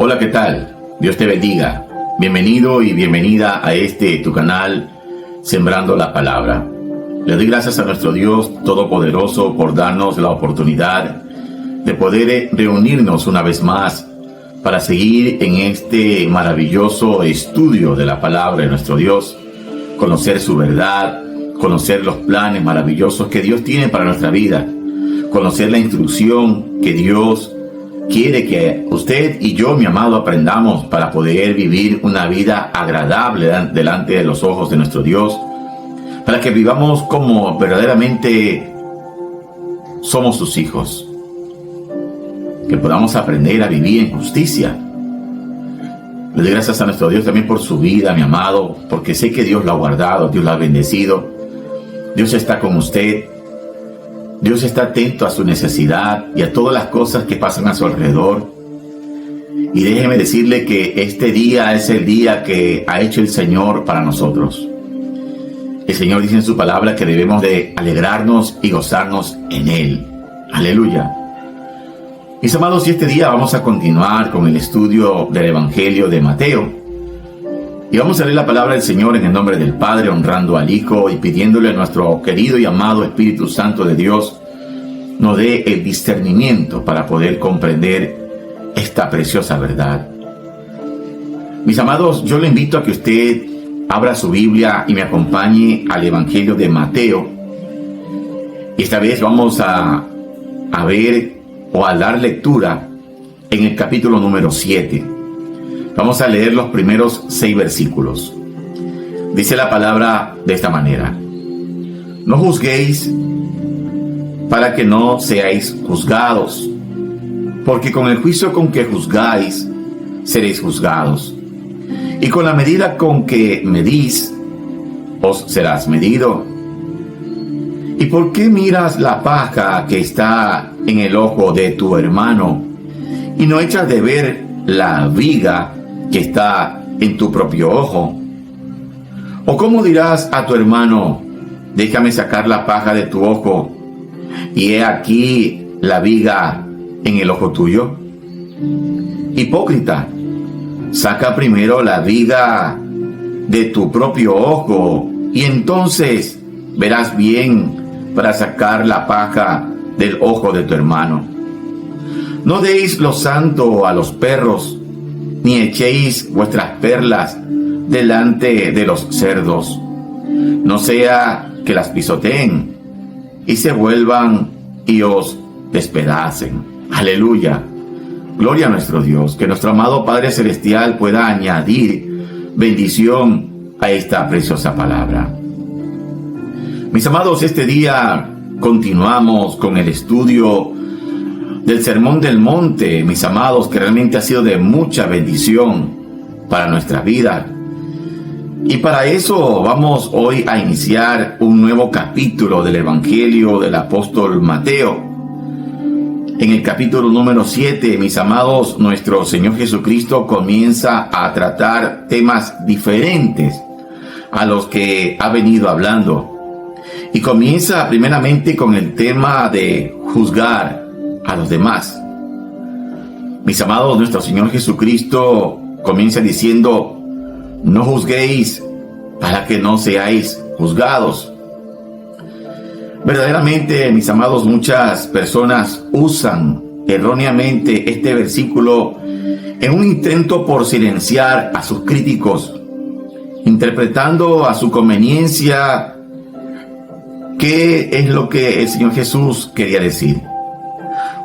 Hola, ¿qué tal? Dios te bendiga. Bienvenido y bienvenida a tu canal, Sembrando la Palabra. Le doy gracias a nuestro Dios Todopoderoso por darnos la oportunidad de poder reunirnos una vez más para seguir en este maravilloso estudio de la palabra de nuestro Dios, conocer su verdad, conocer los planes maravillosos que Dios tiene para nuestra vida, conocer la instrucción que Dios quiere que usted y yo, mi amado, aprendamos para poder vivir una vida agradable delante de los ojos de nuestro Dios, para que vivamos como verdaderamente somos sus hijos, que podamos aprender a vivir en justicia. Le doy gracias a nuestro Dios también por su vida, mi amado, porque sé que Dios lo ha guardado, Dios lo ha bendecido, Dios está con usted. Dios está atento a su necesidad y a todas las cosas que pasan a su alrededor. Y déjeme decirle que este día es el día que ha hecho el Señor para nosotros. El Señor dice en su palabra que debemos de alegrarnos y gozarnos en Él. Aleluya. Mis amados, y este día vamos a continuar con el estudio del Evangelio de Mateo. Y vamos a leer la palabra del Señor en el nombre del Padre, honrando al Hijo y pidiéndole a nuestro querido y amado Espíritu Santo de Dios nos dé el discernimiento para poder comprender esta preciosa verdad. Mis amados, yo le invito a que usted abra su Biblia y me acompañe al Evangelio de Mateo. Y esta vez vamos a ver o a dar lectura en el capítulo número 7. Vamos a leer los primeros 6 versículos. Dice la palabra de esta manera: No juzguéis para que no seáis juzgados, porque con el juicio con que juzgáis, seréis juzgados. Y con la medida con que medís, os serás medido. ¿Y por qué miras la paja que está en el ojo de tu hermano, y no echas de ver la viga que está en tu propio ojo? ¿O cómo dirás a tu hermano: déjame sacar la paja de tu ojo, y he aquí la viga en el ojo tuyo? Hipócrita, saca primero la viga de tu propio ojo, y entonces verás bien para sacar la paja del ojo de tu hermano. No deis lo santo a los perros, ni echéis vuestras perlas delante de los cerdos, no sea que las pisoteen y se vuelvan y os despedacen. Aleluya. Gloria a nuestro Dios. Que nuestro amado Padre Celestial pueda añadir bendición a esta preciosa palabra. Mis amados, este día continuamos con el estudio del Sermón del Monte, mis amados, que realmente ha sido de mucha bendición para nuestra vida. Y para eso vamos hoy a iniciar un nuevo capítulo del Evangelio del apóstol Mateo. En el capítulo número 7, mis amados, nuestro Señor Jesucristo comienza a tratar temas diferentes a los que ha venido hablando. Y comienza primeramente con el tema de juzgar a los demás. Mis amados, nuestro Señor Jesucristo comienza diciendo: no juzguéis para que no seáis juzgados. Verdaderamente, mis amados, muchas personas usan erróneamente este versículo en un intento por silenciar a sus críticos, interpretando a su conveniencia qué es lo que el Señor Jesús quería decir.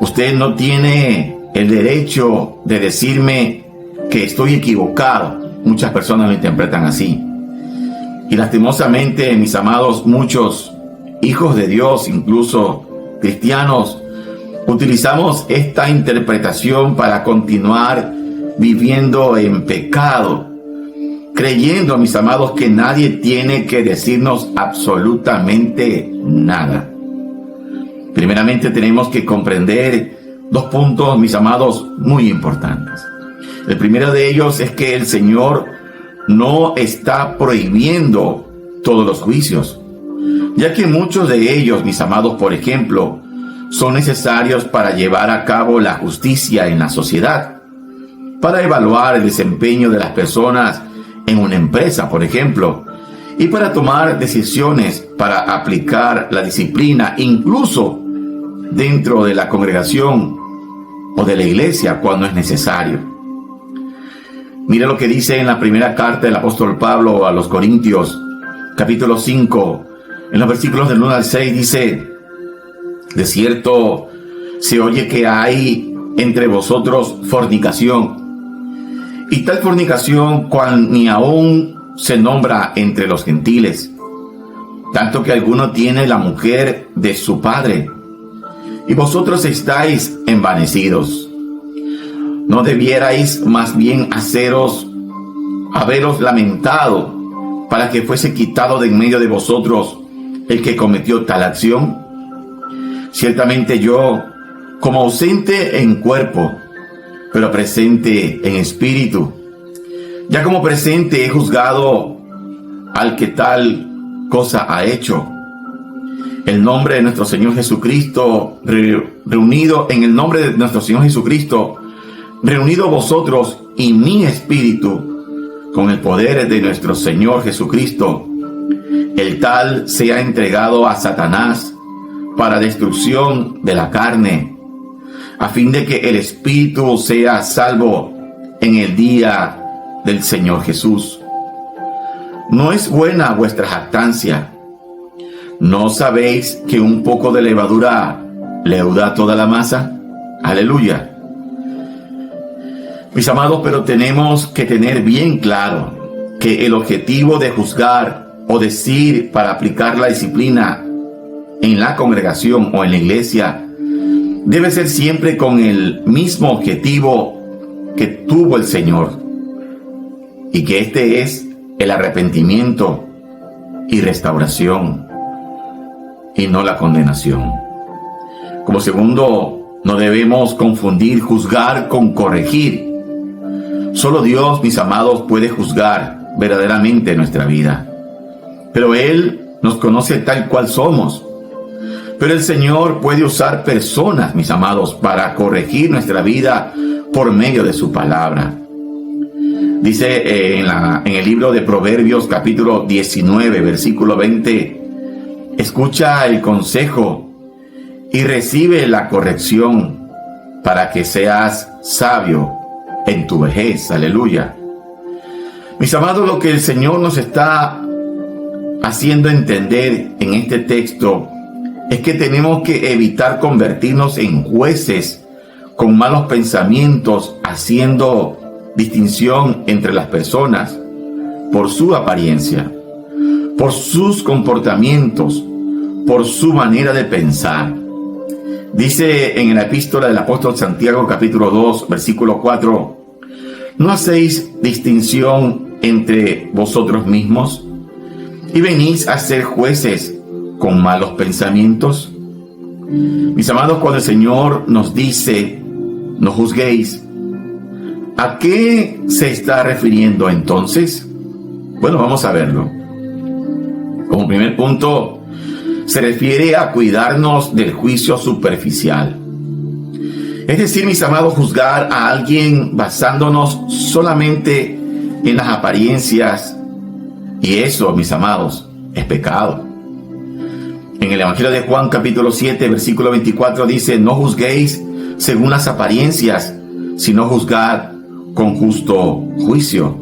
Usted no tiene el derecho de decirme que estoy equivocado. Muchas personas lo interpretan así. Y lastimosamente, mis amados, muchos hijos de Dios, incluso cristianos, utilizamos esta interpretación para continuar viviendo en pecado, creyendo, mis amados, que nadie tiene que decirnos absolutamente nada. Primeramente tenemos que comprender 2 puntos, mis amados, muy importantes. El primero de ellos es que el Señor no está prohibiendo todos los juicios, ya que muchos de ellos, mis amados, por ejemplo, son necesarios para llevar a cabo la justicia en la sociedad. para evaluar el desempeño de las personas en una empresa, por ejemplo, y para tomar decisiones para aplicar la disciplina, incluso dentro de la congregación o de la iglesia cuando es necesario. Mira lo que dice en la primera carta del apóstol Pablo a los Corintios, capítulo 5, en los versículos del 1 al 6, dice: de cierto, se oye que hay entre vosotros fornicación, y tal fornicación cual ni aún se nombra entre los gentiles, tanto que alguno tiene la mujer de su padre, y vosotros estáis envanecidos. ¿No debierais más bien haberos lamentado para que fuese quitado de en medio de vosotros el que cometió tal acción? Ciertamente yo, como ausente en cuerpo, pero presente en espíritu, ya como presente he juzgado al que tal cosa ha hecho. El nombre de nuestro Señor Jesucristo, reunido en el nombre de nuestro Señor Jesucristo, reunido vosotros y mi espíritu con el poder de nuestro Señor Jesucristo, el tal sea entregado a Satanás para destrucción de la carne, a fin de que el espíritu sea salvo en el día del Señor Jesús. ¿No es buena vuestra jactancia? ¿No sabéis que un poco de levadura leuda toda la masa? Aleluya. Mis amados, pero tenemos que tener bien claro que el objetivo de juzgar o decir para aplicar la disciplina en la congregación o en la iglesia debe ser siempre con el mismo objetivo que tuvo el Señor, y que este es el arrepentimiento y restauración, y no la condenación. Como segundo, no debemos confundir juzgar con corregir. Solo Dios, mis amados, puede juzgar verdaderamente nuestra vida, pero Él nos conoce tal cual somos. Pero el Señor puede usar personas, mis amados, para corregir nuestra vida por medio de su palabra. Dice en el libro de Proverbios, capítulo 19, versículo 20, escucha el consejo y recibe la corrección para que seas sabio en tu vejez. Aleluya. Mis amados, lo que el Señor nos está haciendo entender en este texto es que tenemos que evitar convertirnos en jueces con malos pensamientos, haciendo distinción entre las personas por su apariencia, por sus comportamientos, por su manera de pensar. Dice en la epístola del apóstol Santiago, capítulo 2, versículo 4, ¿no hacéis distinción entre vosotros mismos y venís a ser jueces con malos pensamientos? Mis amados, cuando el Señor nos dice, no juzguéis, ¿a qué se está refiriendo entonces? Bueno, vamos a verlo. Como primer punto, se refiere a cuidarnos del juicio superficial. Es decir, mis amados, juzgar a alguien basándonos solamente en las apariencias, y eso, mis amados, es pecado. En el Evangelio de Juan, capítulo 7, versículo 24, dice, no juzguéis según las apariencias, sino juzgad con justo juicio.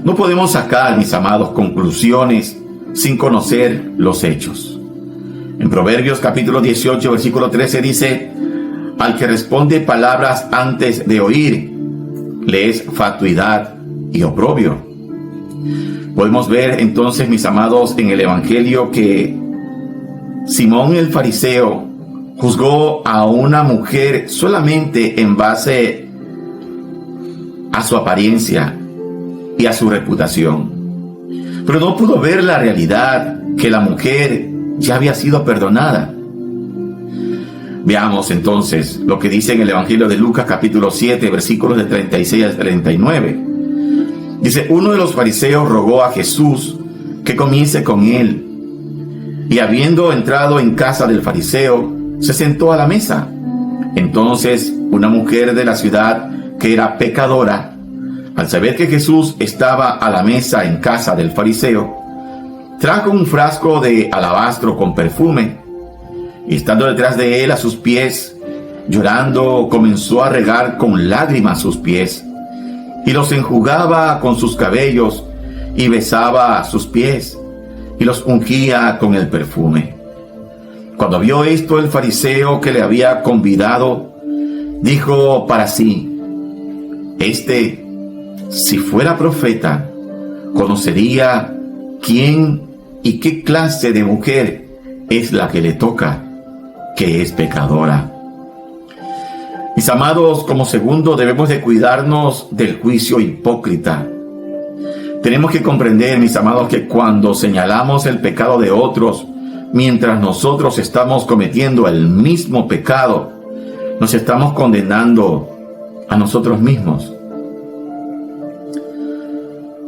No podemos sacar, mis amados, conclusiones sin conocer los hechos. En Proverbios, capítulo 18, versículo 13, dice, al que responde palabras antes de oír, le es fatuidad y oprobio. Podemos ver entonces, mis amados, en el Evangelio que Simón el fariseo juzgó a una mujer solamente en base a su apariencia y a su reputación, pero no pudo ver la realidad que la mujer ya había sido perdonada. Veamos entonces lo que dice en el Evangelio de Lucas, capítulo 7, versículos de 36 al 39. Dice, uno de los fariseos rogó a Jesús que comiese con él, y habiendo entrado en casa del fariseo, se sentó a la mesa. Entonces una mujer de la ciudad que era pecadora, al saber que Jesús estaba a la mesa en casa del fariseo, trajo un frasco de alabastro con perfume, y estando detrás de él a sus pies, llorando, comenzó a regar con lágrimas sus pies, y los enjugaba con sus cabellos, y besaba sus pies, y los ungía con el perfume. Cuando vio esto el fariseo que le había convidado, dijo para sí: si fuera profeta, conocería quién y qué clase de mujer es la que le toca, que es pecadora. Mis amados, como segundo, debemos de cuidarnos del juicio hipócrita. Tenemos que comprender, mis amados, que cuando señalamos el pecado de otros, mientras nosotros estamos cometiendo el mismo pecado, nos estamos condenando a nosotros mismos.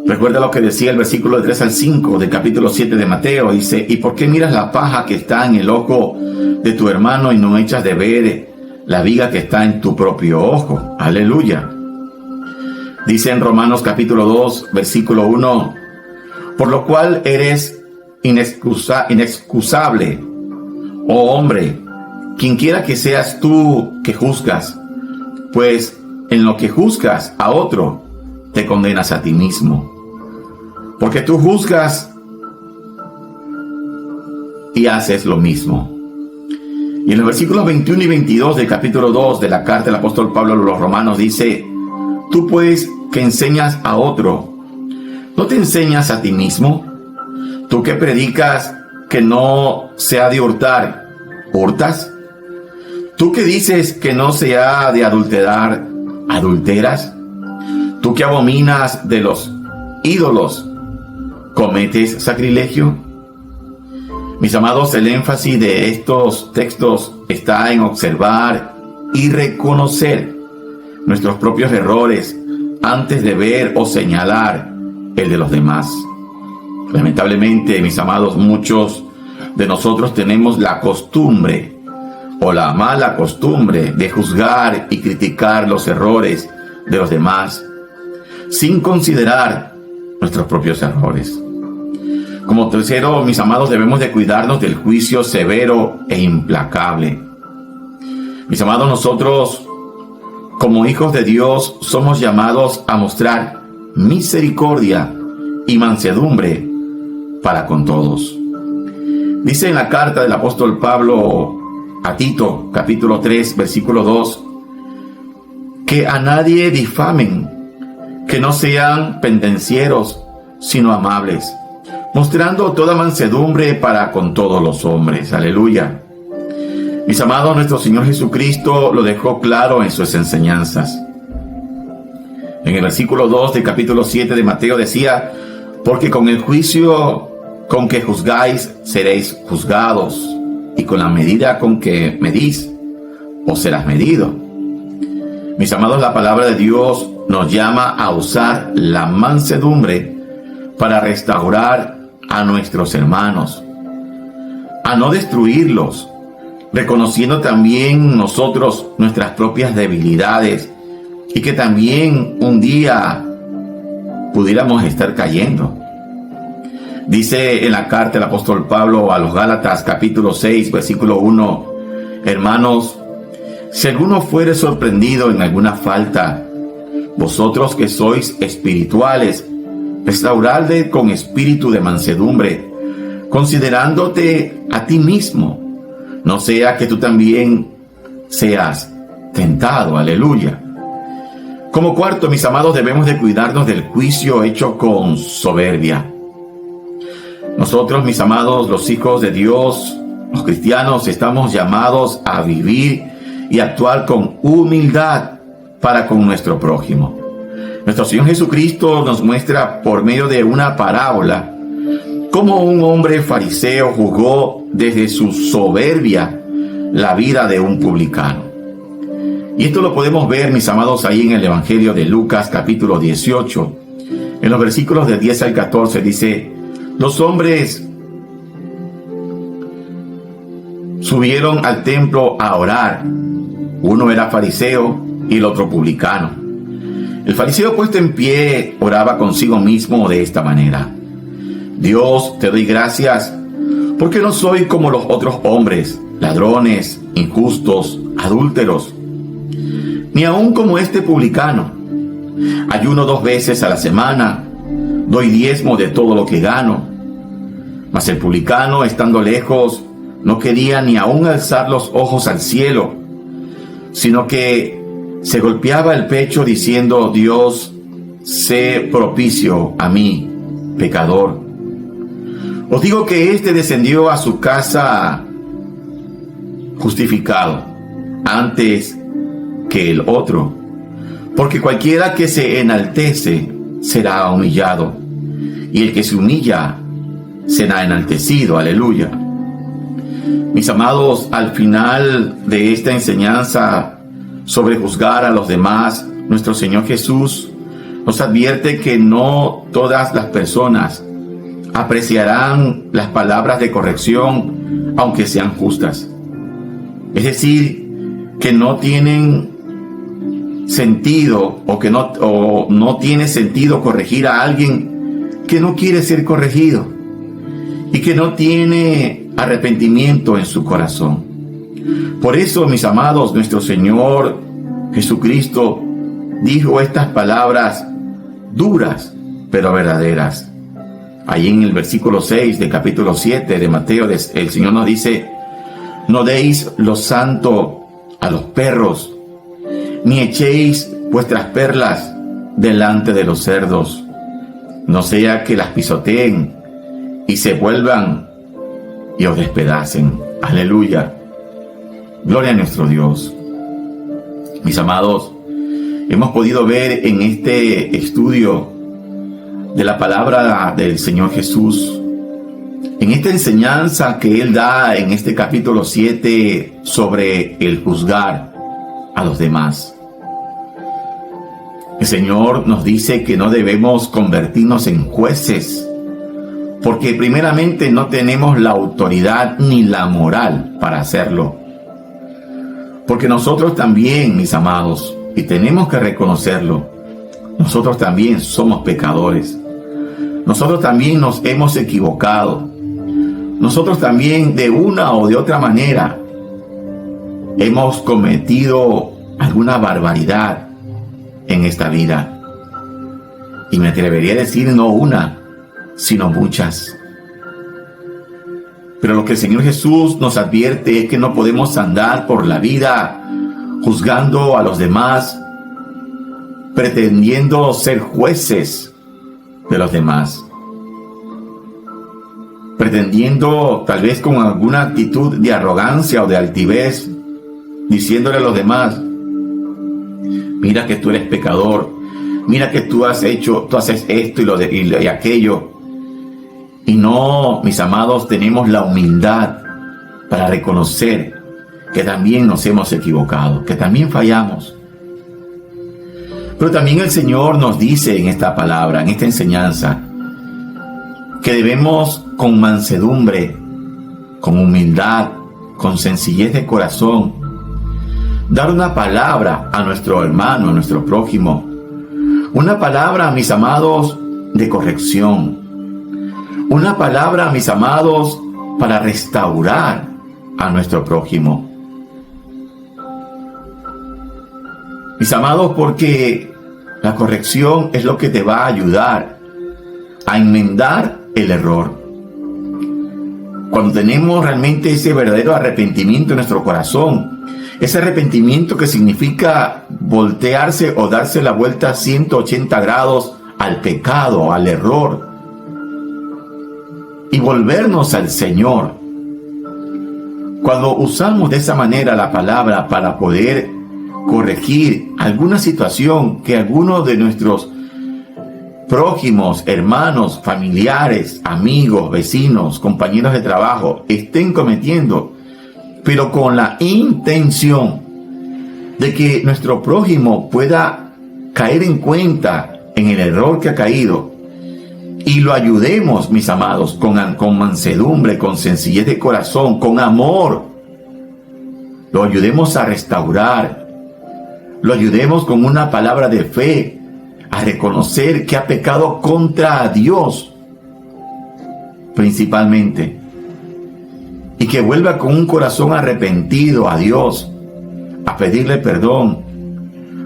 Recuerda lo que decía el versículo de 3 al 5 del capítulo 7 de Mateo. Dice: ¿y por qué miras la paja que está en el ojo de tu hermano y no echas de ver la viga que está en tu propio ojo? Aleluya. Dice en Romanos capítulo 2, versículo 1: por lo cual eres inexcusable, oh hombre, quien quiera que seas tú que juzgas, pues en lo que juzgas a otro, te condenas a ti mismo. Porque tú juzgas y haces lo mismo. Y en los versículos 21 y 22 del capítulo 2 de la carta del apóstol Pablo a los romanos dice: tú pues que enseñas a otro, ¿no te enseñas a ti mismo? Tú que predicas que no se ha de hurtar, ¿hurtas? Tú que dices que no se ha de adulterar, ¿adulteras? Tú que abominas de los ídolos, ¿cometes sacrilegio? Mis amados, el énfasis de estos textos está en observar y reconocer nuestros propios errores antes de ver o señalar el de los demás. Lamentablemente, mis amados, muchos de nosotros tenemos la costumbre o la mala costumbre de juzgar y criticar los errores de los demás sin considerar nuestros propios errores. Como tercero, mis amados, debemos de cuidarnos del juicio severo e implacable. Mis amados, nosotros, como hijos de Dios, somos llamados a mostrar misericordia y mansedumbre para con todos. Dice en la carta del apóstol Pablo a Tito, capítulo 3, versículo 2, que a nadie difamen, que no sean pendencieros, sino amables, mostrando toda mansedumbre para con todos los hombres. Aleluya. Mis amados, nuestro Señor Jesucristo lo dejó claro en sus enseñanzas. En el versículo 2 del capítulo 7 de Mateo decía: porque con el juicio con que juzgáis seréis juzgados, y con la medida con que medís os serás medido. Mis amados, la palabra de Dios nos llama a usar la mansedumbre para restaurar a nuestros hermanos, a no destruirlos, reconociendo también nosotros nuestras propias debilidades y que también un día pudiéramos estar cayendo. Dice en la carta del apóstol Pablo a los Gálatas capítulo 6 versículo 1: hermanos, si alguno fuere sorprendido en alguna falta, vosotros que sois espirituales, restauradle con espíritu de mansedumbre, considerándote a ti mismo, no sea que tú también seas tentado. Aleluya. Como cuarto, mis amados, debemos de cuidarnos del juicio hecho con soberbia. Nosotros, mis amados, los hijos de Dios, los cristianos, estamos llamados a vivir y actuar con humildad para con nuestro prójimo. Nuestro Señor Jesucristo nos muestra por medio de una parábola cómo un hombre fariseo juzgó desde su soberbia la vida de un publicano. Y esto lo podemos ver, mis amados, ahí en el Evangelio de Lucas capítulo 18. En los versículos del 10 al 14 dice: los hombres subieron al templo a orar. Uno era fariseo y el otro publicano. El fariseo puesto en pie oraba consigo mismo de esta manera: Dios, te doy gracias porque no soy como los otros hombres, ladrones, injustos, adúlteros, ni aun como este publicano. Ayuno 2 veces a la semana, doy diezmo de todo lo que gano. Mas el publicano, estando lejos, no quería ni aun alzar los ojos al cielo, sino que se golpeaba el pecho diciendo: Dios, sé propicio a mí, pecador. Os digo que éste descendió a su casa justificado antes que el otro, porque cualquiera que se enaltece será humillado, y el que se humilla será enaltecido. Aleluya. Mis amados, al final de esta enseñanza sobre juzgar a los demás, nuestro Señor Jesús nos advierte que no todas las personas apreciarán las palabras de corrección, aunque sean justas. Es decir, que no tienen sentido o no tiene sentido corregir a alguien que no quiere ser corregido y que no tiene arrepentimiento en su corazón. Por eso, mis amados, nuestro Señor Jesucristo dijo estas palabras duras pero verdaderas. Allí en el versículo 6 del capítulo 7 de Mateo, el Señor nos dice: no deis lo santo a los perros, ni echéis vuestras perlas delante de los cerdos, no sea que las pisoteen y se vuelvan y os despedacen. Aleluya. Gloria a nuestro Dios. Mis amados, hemos podido ver en este estudio de la palabra del Señor Jesús, en esta enseñanza que Él da en este capítulo 7 sobre el juzgar a los demás. El Señor nos dice que no debemos convertirnos en jueces, porque primeramente no tenemos la autoridad ni la moral para hacerlo. Porque nosotros también, mis amados, y tenemos que reconocerlo, nosotros también somos pecadores. Nosotros también nos hemos equivocado. Nosotros también, de una o de otra manera, hemos cometido alguna barbaridad en esta vida. Y me atrevería a decir no una, sino muchas. Pero lo que el Señor Jesús nos advierte es que no podemos andar por la vida juzgando a los demás, pretendiendo ser jueces de los demás, pretendiendo tal vez con alguna actitud de arrogancia o de altivez, diciéndole a los demás: mira que tú eres pecador, mira que tú haces esto y aquello. Y no, mis amados, tenemos la humildad para reconocer que también nos hemos equivocado, que también fallamos. Pero también el Señor nos dice en esta palabra, en esta enseñanza, que debemos con mansedumbre, con humildad, con sencillez de corazón, dar una palabra a nuestro hermano, a nuestro prójimo. Una palabra, mis amados, de corrección. Una palabra, mis amados, para restaurar a nuestro prójimo. Mis amados, porque la corrección es lo que te va a ayudar a enmendar el error. Cuando tenemos realmente ese verdadero arrepentimiento en nuestro corazón, ese arrepentimiento que significa voltearse o darse la vuelta 180 grados al pecado, al error, y volvernos al Señor. Cuando usamos de esa manera la palabra para poder corregir alguna situación que alguno de nuestros prójimos, hermanos, familiares, amigos, vecinos, compañeros de trabajo estén cometiendo, pero con la intención de que nuestro prójimo pueda caer en cuenta en el error que ha caído y lo ayudemos, mis amados, con mansedumbre, con sencillez de corazón, con amor, lo ayudemos a restaurar, lo ayudemos con una palabra de fe a reconocer que ha pecado contra Dios, principalmente, y que vuelva con un corazón arrepentido a Dios, a pedirle perdón,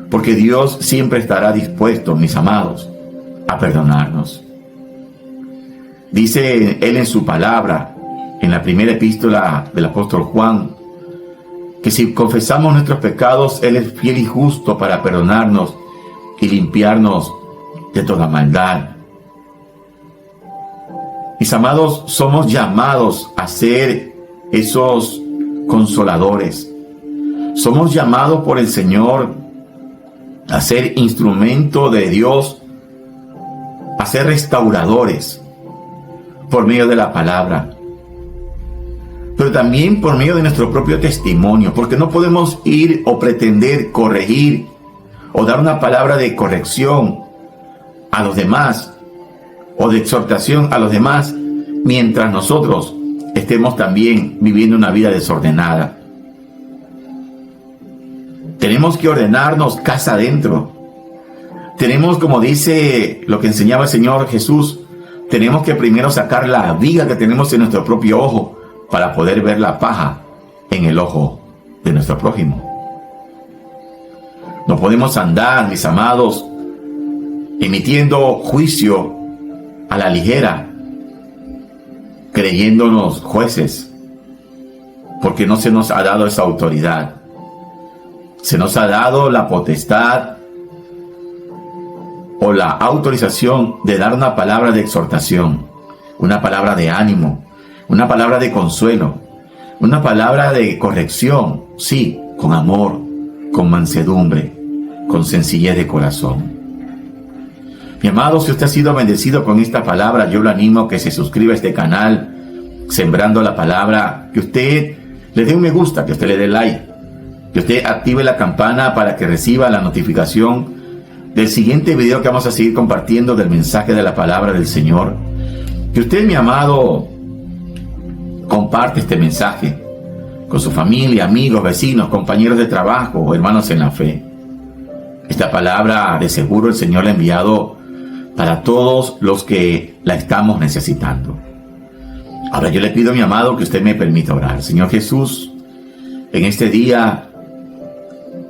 porque Dios siempre estará dispuesto, mis amados, a perdonarnos. Dice Él en su palabra, en la primera epístola del apóstol Juan, que si confesamos nuestros pecados, Él es fiel y justo para perdonarnos y limpiarnos de toda maldad. Mis amados, somos llamados a ser esos consoladores. Somos llamados por el Señor a ser instrumento de Dios, a ser restauradores por medio de la palabra, pero también por medio de nuestro propio testimonio, porque no podemos ir o pretender corregir o dar una palabra de corrección a los demás o de exhortación a los demás mientras nosotros estemos también viviendo una vida desordenada. Tenemos que ordenarnos casa adentro. Tenemos, como dice lo que enseñaba el Señor Jesús, tenemos que primero sacar la viga que tenemos en nuestro propio ojo para poder ver la paja en el ojo de nuestro prójimo. No podemos andar, mis amados, emitiendo juicio a la ligera, creyéndonos jueces, porque no se nos ha dado esa autoridad. Se nos ha dado la potestad o la autorización de dar una palabra de exhortación, una palabra de ánimo, una palabra de consuelo, una palabra de corrección, sí, con amor, con mansedumbre, con sencillez de corazón. Mi amado, si usted ha sido bendecido con esta palabra, yo lo animo a que se suscriba a este canal, Sembrando la Palabra, que usted le dé un me gusta, que usted le dé like, que usted active la campana para que reciba la notificación del siguiente video que vamos a seguir compartiendo del mensaje de la palabra del Señor. Que usted, mi amado, comparte este mensaje con su familia, amigos, vecinos, compañeros de trabajo o hermanos en la fe. Esta palabra, de seguro, el Señor la ha enviado para todos los que la estamos necesitando. Ahora yo le pido, mi amado, que usted me permita orar. Señor Jesús, en este día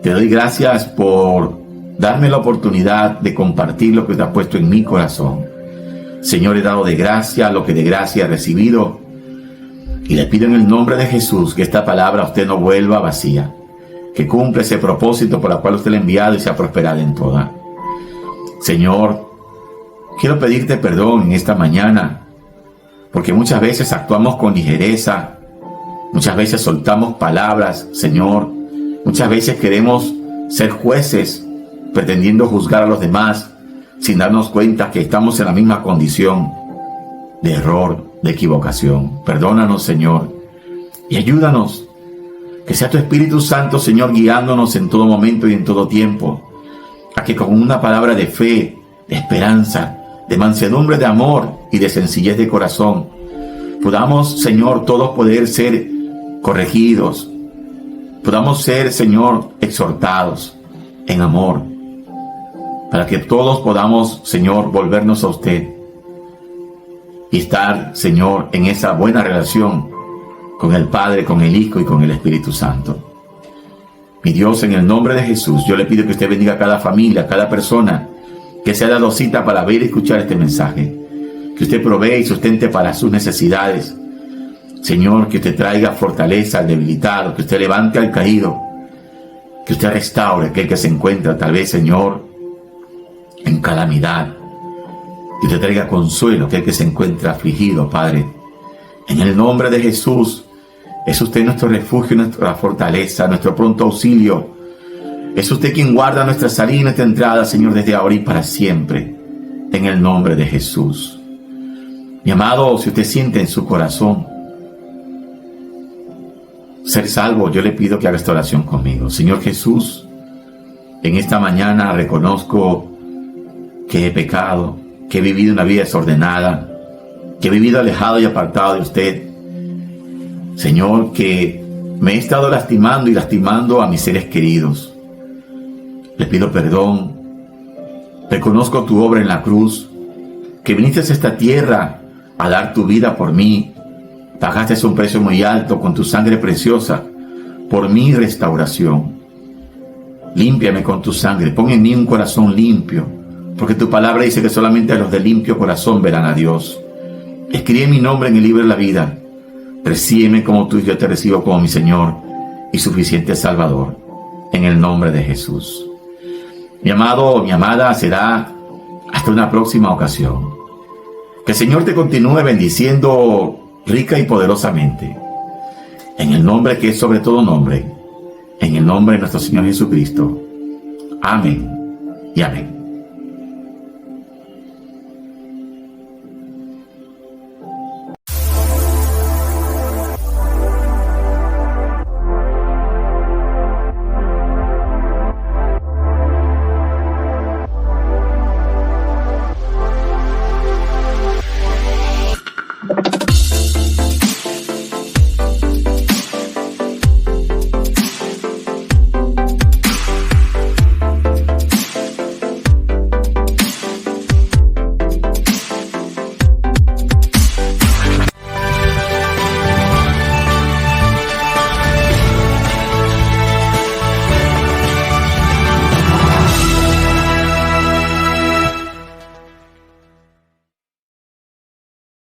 te doy gracias por darme la oportunidad de compartir lo que usted ha puesto en mi corazón. Señor, he dado de gracia lo que de gracia he recibido, y le pido en el nombre de Jesús que esta palabra a usted no vuelva vacía, que cumpla ese propósito por el cual usted la ha enviado y sea prosperada en toda. Señor, quiero pedirte perdón en esta mañana, porque muchas veces actuamos con ligereza, muchas veces soltamos palabras, Señor, muchas veces queremos ser jueces, pretendiendo juzgar a los demás, sin darnos cuenta que estamos en la misma condición de error, de equivocación. Perdónanos, Señor, y ayúdanos, que sea tu Espíritu Santo, Señor, guiándonos en todo momento y en todo tiempo, a que con una palabra de fe, de esperanza, de mansedumbre, de amor y de sencillez de corazón, podamos, Señor, todos poder ser corregidos, podamos ser, Señor, exhortados en amor, para que todos podamos, Señor, volvernos a usted y estar, Señor, en esa buena relación con el Padre, con el Hijo y con el Espíritu Santo. Mi Dios, en el nombre de Jesús, yo le pido que usted bendiga a cada familia, a cada persona que se ha dado cita para ver y escuchar este mensaje, que usted provee y sustente para sus necesidades. Señor, que usted traiga fortaleza al debilitado, que usted levante al caído, que usted restaure a aquel que se encuentra tal vez, Señor, en calamidad, que usted traiga consuelo a aquel que se encuentra afligido, Padre. En el nombre de Jesús, es usted nuestro refugio, nuestra fortaleza, nuestro pronto auxilio. Es usted quien guarda nuestra salida y nuestra entrada, Señor, desde ahora y para siempre. En el nombre de Jesús. Mi amado, si usted siente en su corazón ser salvo, yo le pido que haga esta oración conmigo. Señor Jesús, en esta mañana reconozco que he pecado, que he vivido una vida desordenada, que he vivido alejado y apartado de usted. Señor, que me he estado lastimando y lastimando a mis seres queridos. Le pido perdón Reconozco tu obra en la cruz, que viniste a esta tierra a dar tu vida por mí. Pagaste un precio muy alto con tu sangre preciosa por mi restauración. Límpiame con tu sangre, pon en mí un corazón limpio, porque tu palabra dice que solamente los de limpio corazón verán a Dios. Escribe mi nombre en el libro de la vida. Recíbeme como tú y yo te recibo como mi Señor y suficiente Salvador, en el nombre de Jesús. Mi amado o mi amada, será hasta una próxima ocasión. Que el Señor te continúe bendiciendo rica y poderosamente. En el nombre que es sobre todo nombre, en el nombre de nuestro Señor Jesucristo. Amén y amén.